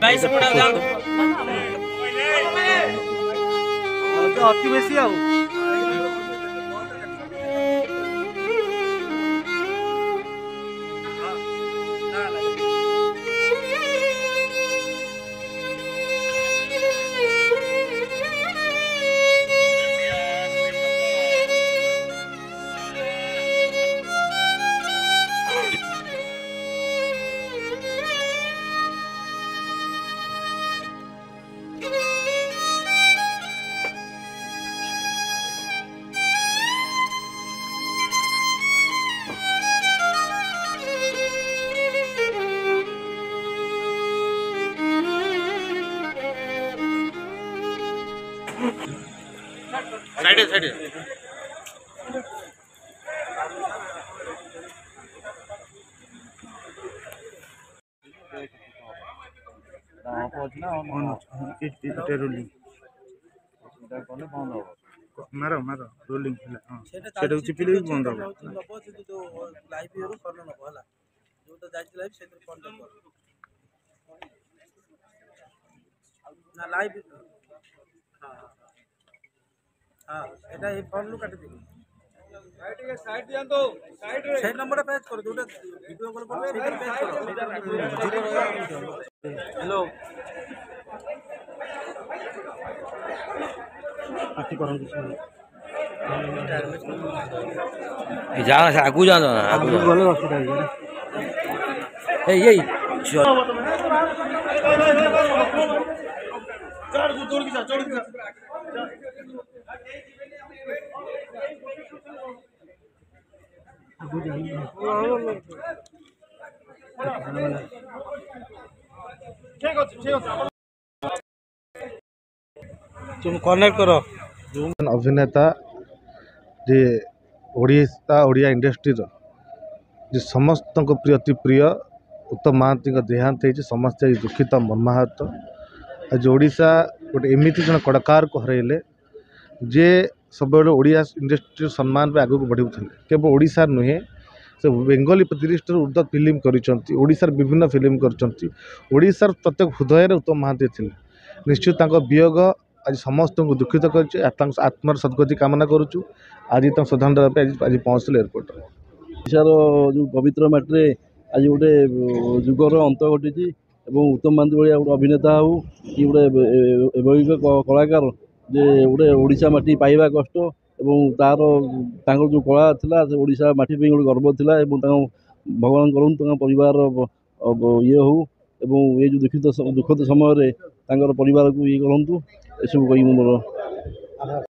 भाई सेपटे जान अति बेसी आउ साइड मार मार रोलिंग सेटा चिपिले भी बंद हो ना लाइव हां एटा ए फोन लु काट दे साइड दिया तो साइड नंबर पे कर जोटा वीडियो कॉल पर पेज करो हेलो पार्टी करन जा आगु जा आगु गले असुविधा ए चढ़ की चढ़ की तुम कनेक्ट करो अभिनेता जे ओडिया इंडस्ट्री जे समस्त प्रिय अति प्रिय उत्तम महांती देहांत होती समस्त दुखित मर्माहत आज ओडिशा गोटे एमती जन कलाकार को हरइले जे सब ओडिया इंडस्ट्री सम्मान पे आगू बढ़ुले केवल ओडिशा नुहे से बेंगली 30 उर्दू फिल्म कर विभिन्न फिल्म कर प्रत्येक हृदय उत्तम महांती थे निश्चित वियोग आज समस्त को दुखित कर आत्मार सद्गति कामना करुचु आज श्रद्धांजलि आज पहुँचल एयरपोर्ट ओडिशार जो पवित्र माटी आज गोटे जुगर अंत घटी उत्तम महांती भाया गोटे अभिनेता हो कि गोटे कलाकार जे गोटे ओडिशा माटी पाइबा कष्ट एवं तार जो कला था ओडिशा माटी गोटे गर्व था भगवान करूँ परिवार ये हो एवं ये जो दुखद समय परिवार को ये करूँ एसबू कही मोर